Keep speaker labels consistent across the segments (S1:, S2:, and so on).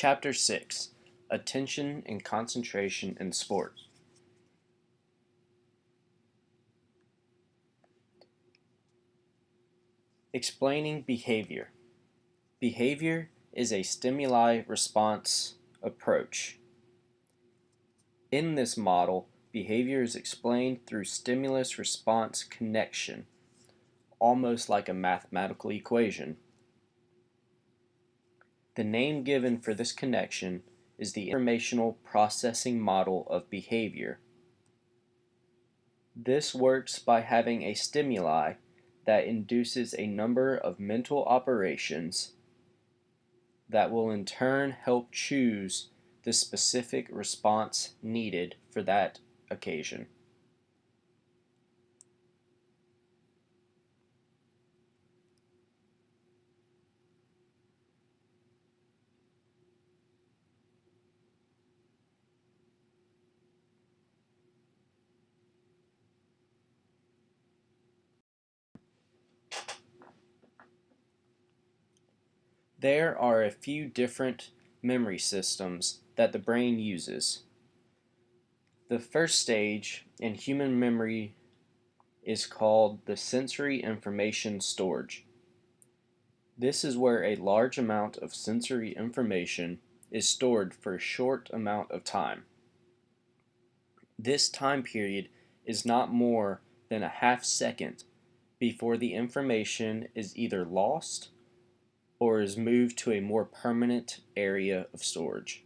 S1: Chapter 6: Attention and Concentration in Sport. Explaining behavior. Behavior is a stimuli-response approach. In this model, behavior is explained through stimulus-response connection, almost like a mathematical equation. The name given for this connection is the informational processing model of behavior. This works by having a stimuli that induces a number of mental operations that will in turn help choose the specific response needed for that occasion. There are a few different memory systems that the brain uses. The first stage in human memory is called the sensory information storage. This is where a large amount of sensory information is stored for a short amount of time. This time period is not more than a half second before the information is either lost or is moved to a more permanent area of storage.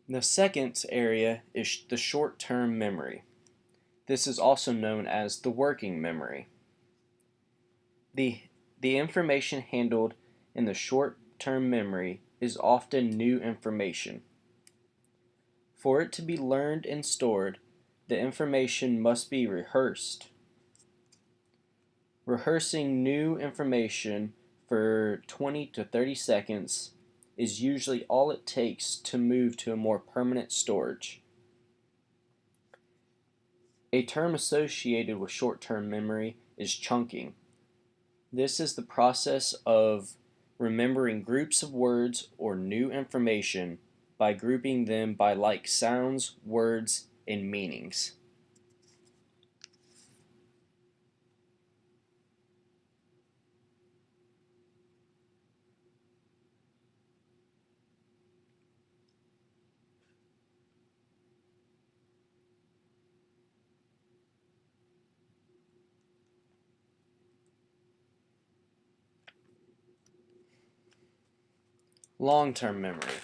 S1: The second area is the short-term memory. This is also known as the working memory. The information handled in the short-term memory is often new information. For it to be learned and stored, the information must be rehearsed. Rehearsing new information for 20 to 30 seconds is usually all it takes to move to a more permanent storage. A term associated with short-term memory is chunking. This is the process of remembering groups of words or new information by grouping them by like sounds, words, and meanings. Long-term memory.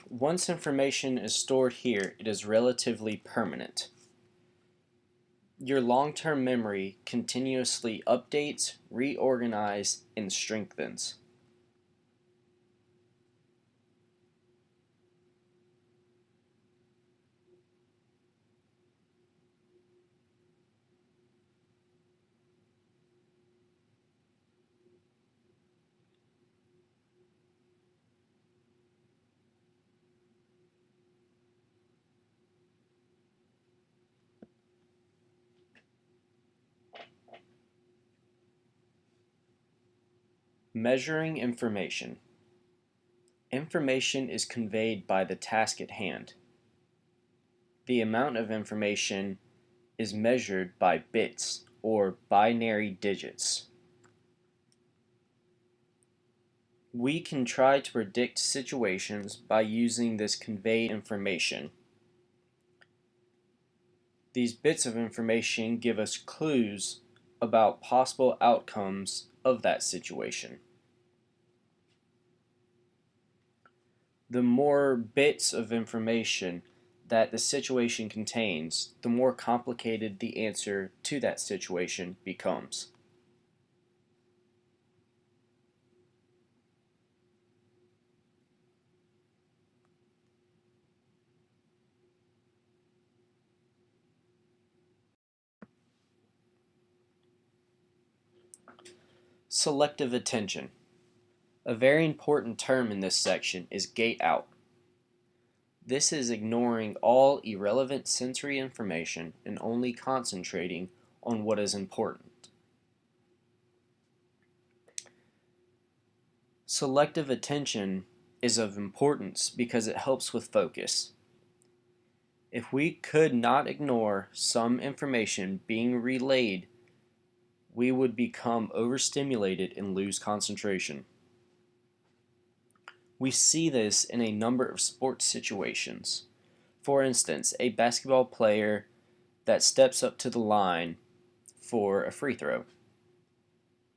S1: Once information is stored here, it is relatively permanent. Your long-term memory continuously updates, reorganizes, and strengthens. Measuring information. Information is conveyed by the task at hand. The amount of information is measured by bits or binary digits. We can try to predict situations by using this conveyed information. These bits of information give us clues about possible outcomes of that situation. The more bits of information that the situation contains, the more complicated the answer to that situation becomes. Selective attention. A very important term in this section is gate out. This is ignoring all irrelevant sensory information and only concentrating on what is important. Selective attention is of importance because it helps with focus. If we could not ignore some information being relayed, we would become overstimulated and lose concentration. We see this in a number of sports situations. For instance, a basketball player that steps up to the line for a free throw.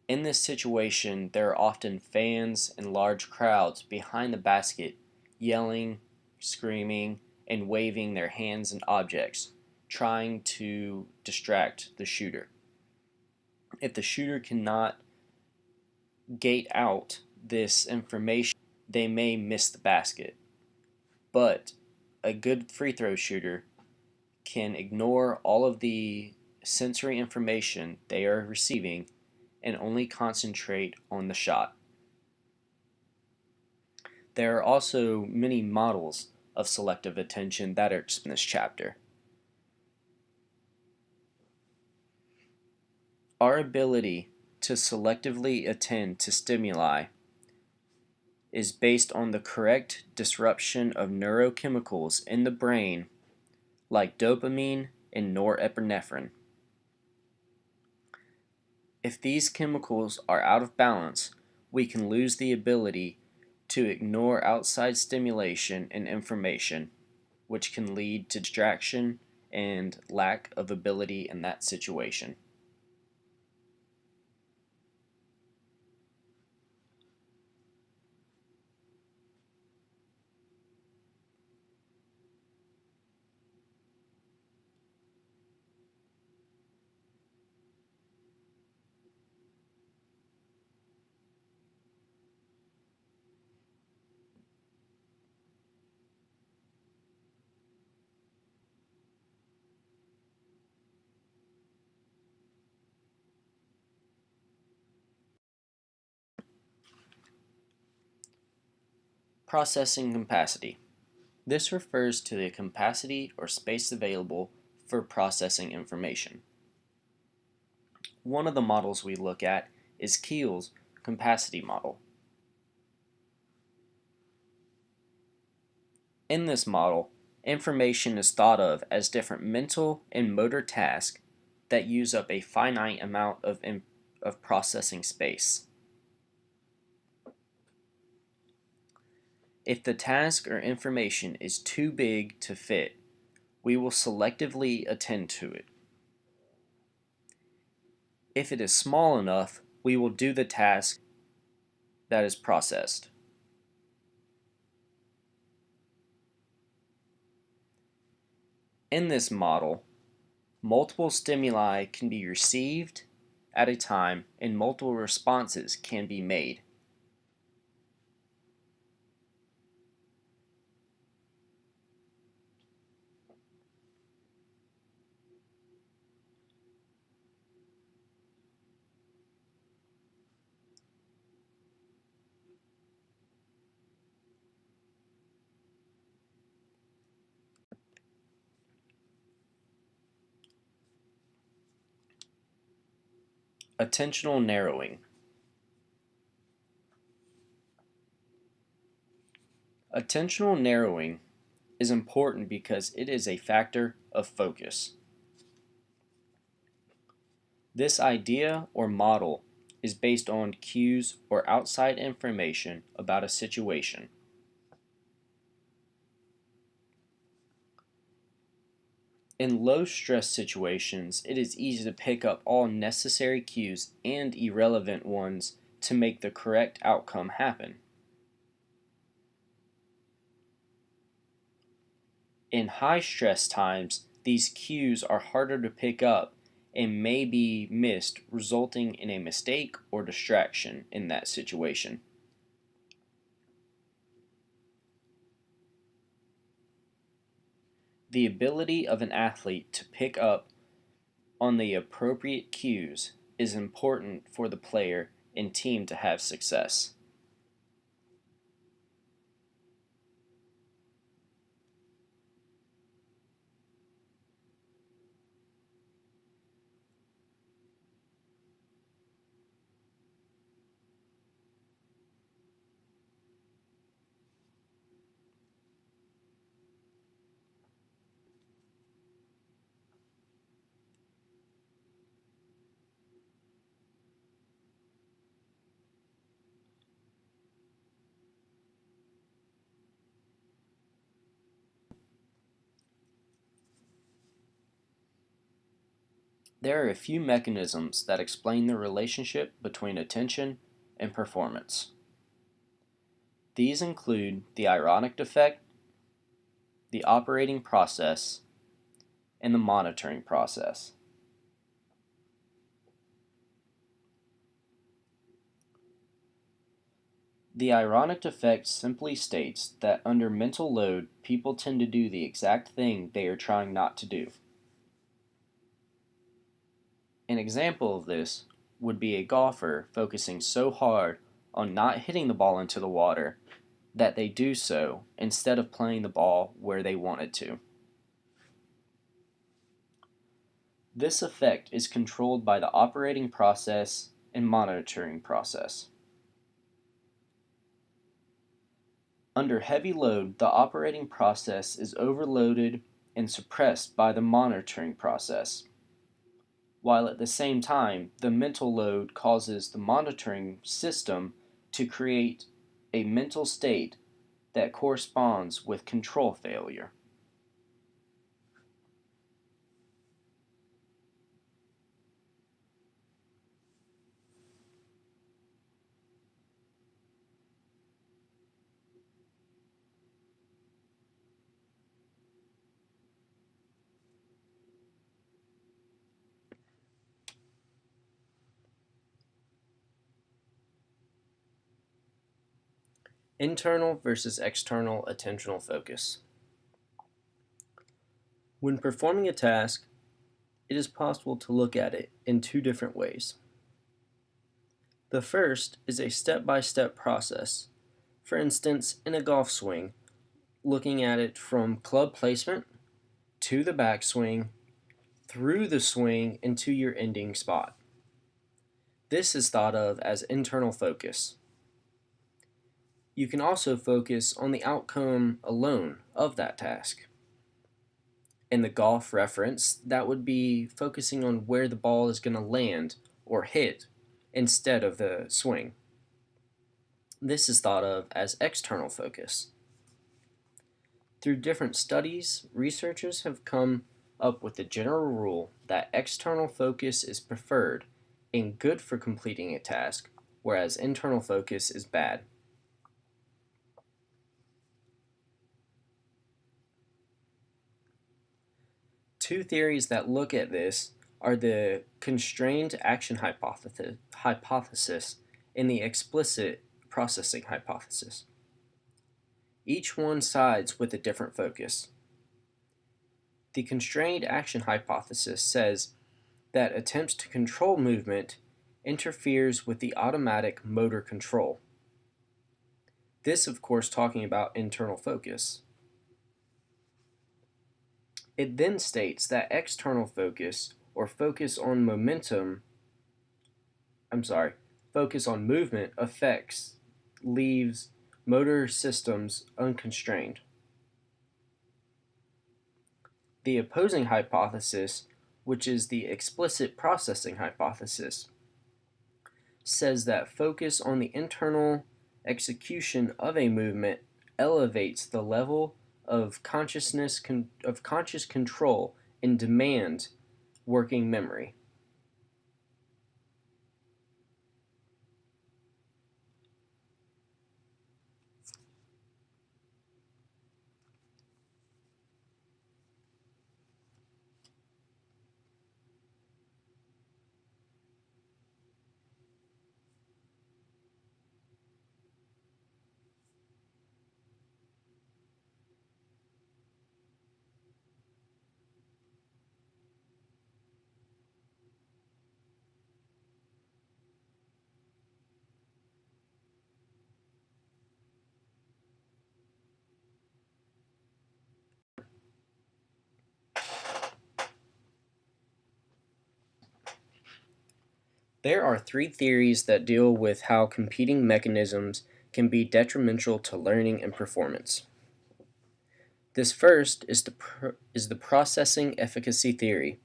S1: In this situation, there are often fans and large crowds behind the basket yelling, screaming, and waving their hands and objects, trying to distract the shooter. If the shooter cannot gate out this information, they may miss the basket. But a good free throw shooter can ignore all of the sensory information they are receiving and only concentrate on the shot. There are also many models of selective attention that are in this chapter. Our ability to selectively attend to stimuli is based on the correct disruption of neurochemicals in the brain like dopamine and norepinephrine. If these chemicals are out of balance, we can lose the ability to ignore outside stimulation and information, which can lead to distraction and lack of ability in that situation. Processing capacity. This refers to the capacity or space available for processing information. One of the models we look at is Keel's capacity model. In this model, information is thought of as different mental and motor tasks that use up a finite amount of processing space. If the task or information is too big to fit, we will selectively attend to it. If it is small enough, we will do the task that is processed. In this model, multiple stimuli can be received at a time and multiple responses can be made. Attentional narrowing. Attentional narrowing is important because it is a factor of focus. This idea or model is based on cues or outside information about a situation. In low-stress situations, it is easy to pick up all necessary cues and irrelevant ones to make the correct outcome happen. In high-stress times, these cues are harder to pick up and may be missed, resulting in a mistake or distraction in that situation. The ability of an athlete to pick up on the appropriate cues is important for the player and team to have success. There are a few mechanisms that explain the relationship between attention and performance. These include the ironic effect, the operating process, and the monitoring process. The ironic effect simply states that under mental load, people tend to do the exact thing they are trying not to do. An example of this would be a golfer focusing so hard on not hitting the ball into the water that they do so instead of playing the ball where they wanted to. This effect is controlled by the operating process and monitoring process. Under heavy load, the operating process is overloaded and suppressed by the monitoring process, while at the same time, the mental load causes the monitoring system to create a mental state that corresponds with control failure. Internal versus external attentional focus. When performing a task, it is possible to look at it in two different ways. The first is a step-by-step process. For instance, in a golf swing, looking at it from club placement to the backswing, through the swing, into your ending spot. This is thought of as internal focus. You can also focus on the outcome alone of that task. In the golf reference, that would be focusing on where the ball is going to land or hit instead of the swing. This is thought of as external focus. Through different studies, researchers have come up with the general rule that external focus is preferred and good for completing a task, whereas internal focus is bad. Two theories that look at this are the constrained action hypothesis and the explicit processing hypothesis. Each one sides with a different focus. The constrained action hypothesis says that attempts to control movement interferes with the automatic motor control. This, of course, talking about internal focus. It then states that external focus, or focus on movement affects, leaves motor systems unconstrained. The opposing hypothesis, which is the explicit processing hypothesis, says that focus on the internal execution of a movement elevates the level of conscious control and demand working memory. There are three theories that deal with how competing mechanisms can be detrimental to learning and performance. This first is the processing efficacy theory.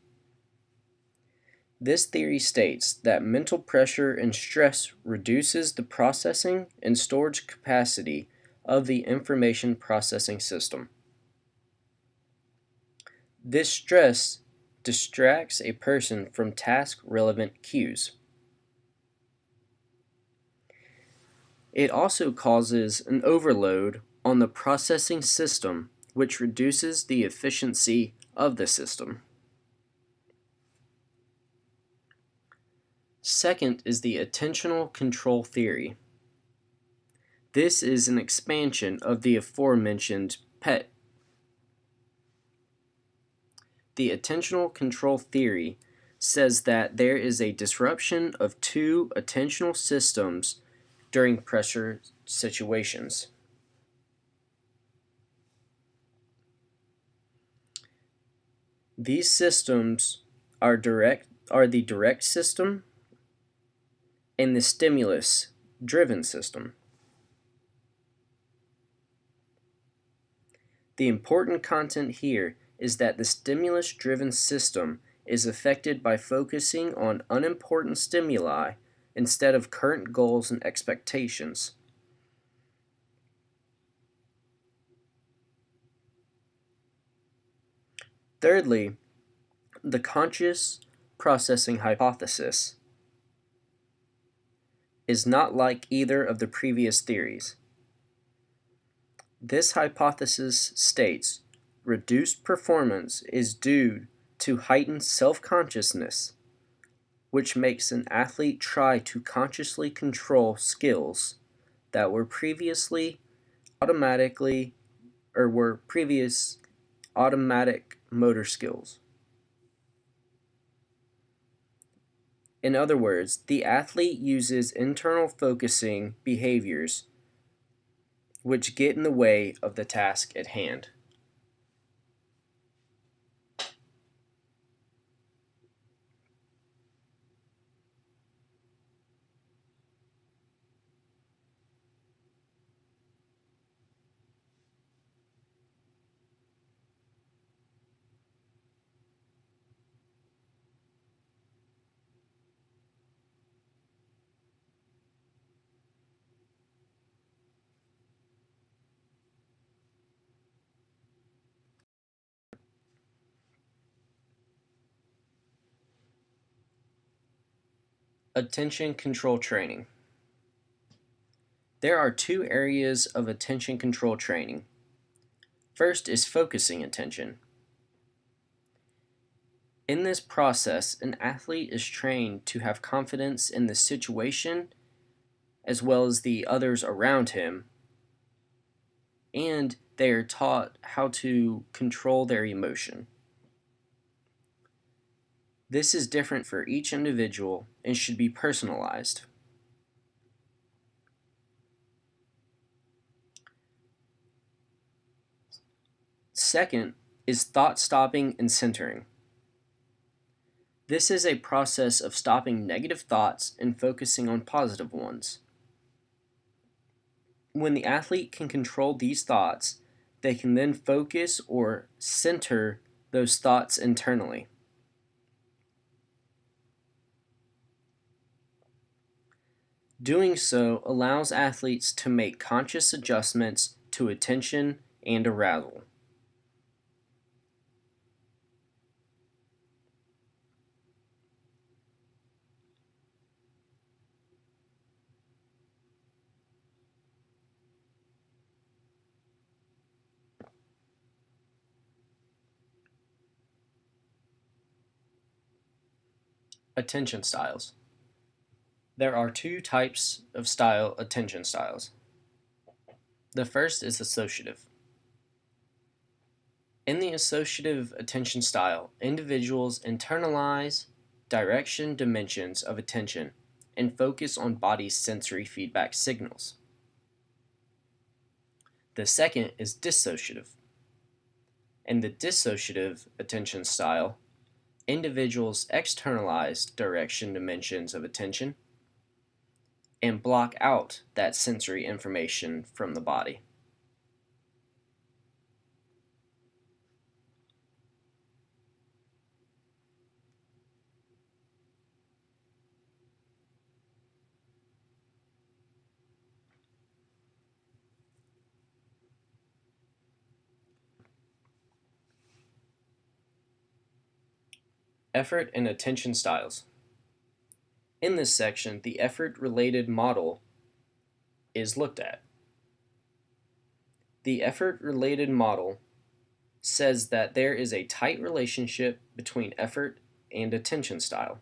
S1: This theory states that mental pressure and stress reduces the processing and storage capacity of the information processing system. This stress distracts a person from task-relevant cues. It also causes an overload on the processing system, which reduces the efficiency of the system. Second is the attentional control theory. This is an expansion of the aforementioned PET. The attentional control theory says that there is a disruption of two attentional systems during pressure situations. These systems are the direct system and the stimulus-driven system. The important content here is that the stimulus-driven system is affected by focusing on unimportant stimuli instead of current goals and expectations. Thirdly, the conscious processing hypothesis is not like either of the previous theories. This hypothesis states reduced performance is due to heightened self-consciousness, which makes an athlete try to consciously control skills that were previous automatic motor skills. In other words, the athlete uses internal focusing behaviors which get in the way of the task at hand. Attention control training. There are two areas of attention control training. First is focusing attention. In this process, an athlete is trained to have confidence in the situation as well as the others around him, and they are taught how to control their emotion. This is different for each individual and should be personalized. Second is thought stopping and centering. This is a process of stopping negative thoughts and focusing on positive ones. When the athlete can control these thoughts, they can then focus or center those thoughts internally. Doing so allows athletes to make conscious adjustments to attention and arousal. Attention styles. There are two types of attention styles. The first is associative. In the associative attention style, individuals internalize direction dimensions of attention and focus on body's sensory feedback signals. The second is dissociative. In the dissociative attention style, individuals externalize direction dimensions of attention and block out that sensory information from the body. Effort and attention styles. In this section, the effort-related model is looked at. The effort-related model says that there is a tight relationship between effort and attention style.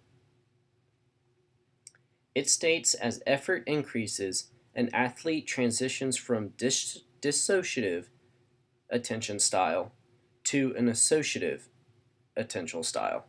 S1: It states as effort increases, an athlete transitions from dissociative attention style to an associative attention style.